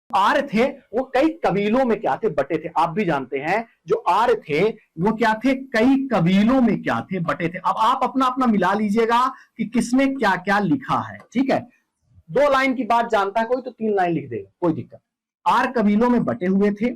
आर्य थे वो कई कबीलों में क्या थे, बटे थे। आप भी जानते हैं जो आर्य थे वो क्या थे, कई कबीलों में क्या थे, बटे थे। अब आप अपना अपना मिला लीजिएगा कि किसने क्या क्या लिखा है, ठीक है। 2 लाइन की बात जानता है कोई तो 3 लाइन लिख देगा, कोई दिक्कत। आर्य कबीलों में बटे हुए थे।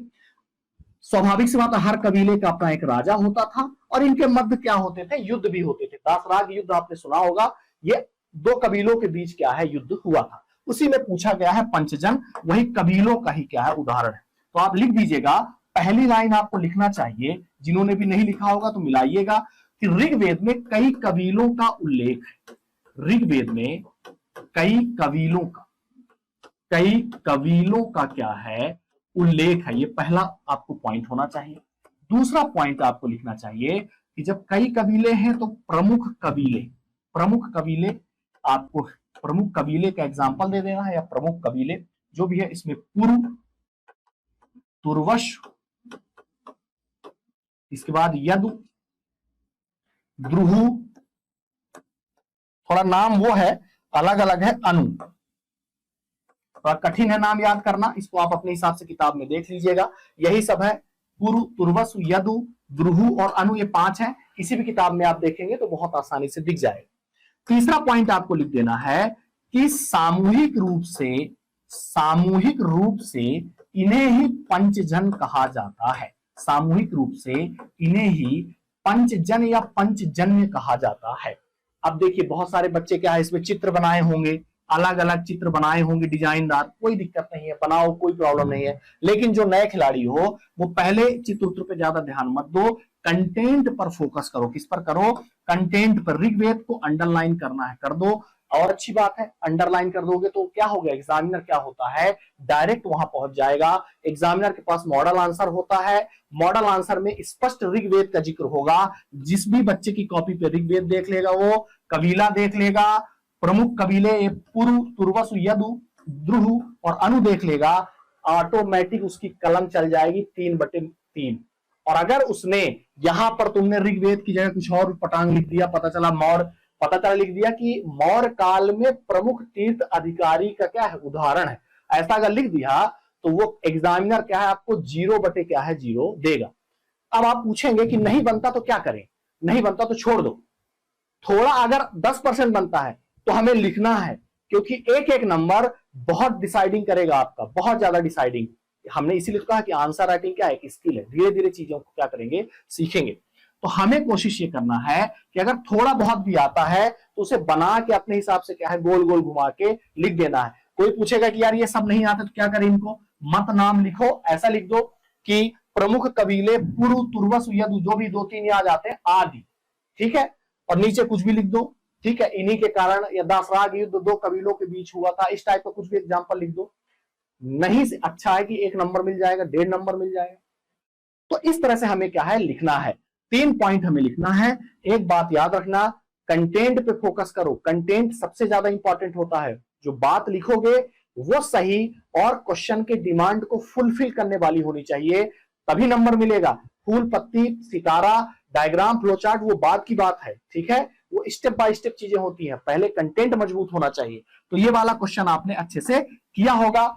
स्वाभाविक सी बात है, हर कबीले का अपना एक राजा होता था और इनके मध्य क्या होते थे, युद्ध भी होते थे। दासराग युद्ध आपने सुना होगा, ये 2 कबीलों के बीच क्या है, युद्ध हुआ था। उसी में पूछा गया है पंचजन, वही कबीलों का ही क्या है, उदाहरण है। तो आप लिख दीजिएगा, पहली लाइन आपको लिखना चाहिए, जिन्होंने भी नहीं लिखा होगा तो मिलाइएगा, कि ऋग्वेद में कई कबीलों का उल्लेख है। ऋग्वेद में कई कबीलों का क्या है, उल्लेख है। ये पहला आपको पॉइंट होना चाहिए। दूसरा पॉइंट आपको लिखना चाहिए कि जब कई कबीले हैं तो प्रमुख कबीले आपको प्रमुख कबीले का एग्जांपल दे देना है, या प्रमुख कबीले जो भी है। इसमें पुरु, तुर्वश, इसके बाद यदु, द्रुहु, थोड़ा नाम वो है अलग अलग है, अनु, थोड़ा कठिन है नाम याद करना, इसको आप अपने हिसाब से किताब में देख लीजिएगा। यही सब है, पुरु, तुर्वस, यदु, द्रुहु और अनु, ये 5 है। किसी भी किताब में आप देखेंगे तो बहुत आसानी से दिख जाएगा। तीसरा पॉइंट आपको लिख देना है कि सामूहिक रूप से इन्हें ही पंचजन कहा जाता है। सामूहिक रूप से इन्हें ही पंचजन या पंचजन्य कहा जाता है। अब देखिए बहुत सारे बच्चे क्या है, इसमें चित्र बनाए होंगे, अलग अलग चित्र बनाए होंगे डिजाइनदार, कोई दिक्कत नहीं है, बनाओ, कोई प्रॉब्लम नहीं है। लेकिन जो नए खिलाड़ी हो वो पहले चित्र पे ज्यादा ध्यान मत दो, कंटेंट पर फोकस करो। किस पर करो, कंटेंट पर। ऋग्वेद को अंडरलाइन करना है कर दो, और अच्छी बात है, अंडरलाइन कर दोगे तो क्या हो गया, एग्जामिनर क्या होता है, डायरेक्ट वहां पहुंच जाएगा। एग्जामिनर के पास मॉडल आंसर होता है, मॉडल आंसर में स्पष्ट ऋग्वेद का जिक्र होगा। जिस भी बच्चे की कॉपी पे ऋग्वेद देख लेगा वो कबीला देख लेगा, प्रमुख कबीले पुरु, तुर्वसु, यदु, द्रुहु और अनु देख लेगा, ऑटोमेटिक उसकी कलम चल जाएगी 3/3। और अगर उसने यहां पर तुमने ऋग्वेद की जगह कुछ और पटांग लिख दिया, पता चला लिख दिया कि मौर्य काल में प्रमुख तीर्थ अधिकारी का क्या है, उदाहरण है, ऐसा अगर लिख दिया तो वो एग्जामिनर क्या है, आपको 0/0 देगा। अब आप पूछेंगे कि नहीं बनता तो क्या करें, नहीं बनता तो छोड़ दो। थोड़ा अगर 10% बनता है तो हमें लिखना है, क्योंकि एक एक नंबर बहुत डिसाइडिंग करेगा आपका, बहुत ज्यादा डिसाइडिंग। हमने इसीलिए कहा कि आंसर राइटिंग क्या है, एक स्किल है, धीरे धीरे चीजों को क्या करेंगे, सीखेंगे। तो हमें कोशिश ये करना है कि अगर थोड़ा बहुत भी आता है तो उसे बना के अपने हिसाब से क्या है, गोल गोल घुमा के लिख देना है। कोई पूछेगा कि यार ये सब नहीं आता तो क्या करें, इनको मत नाम लिखो, ऐसा लिख दो कि प्रमुख कबीले पुरु, तुर्वस, यदु, जो भी 2-3 याद आते हैं, आदि, ठीक है, और नीचे कुछ भी लिख दो, ठीक है, इन्हीं के कारण या दासराग युद्ध 2 कबीलों के बीच हुआ था, इस टाइप का कुछ भी एग्जांपल लिख दो। नहीं से अच्छा है कि 1 नंबर मिल जाएगा, 1.5 नंबर मिल जाएगा। तो इस तरह से हमें क्या है, लिखना है। 3 पॉइंट हमें लिखना है। एक बात याद रखना, कंटेंट पे फोकस करो, कंटेंट सबसे ज्यादा इंपॉर्टेंट होता है। जो बात लिखोगे वो सही और क्वेश्चन के डिमांड को फुलफिल करने वाली होनी चाहिए, तभी नंबर मिलेगा। फूल, पत्ती, सितारा, डायग्राम, फ्लोचार्ट वो बात की बात है, ठीक है, वो स्टेप बाय स्टेप चीजें होती हैं, पहले कंटेंट मजबूत होना चाहिए। तो ये वाला क्वेश्चन आपने अच्छे से किया होगा।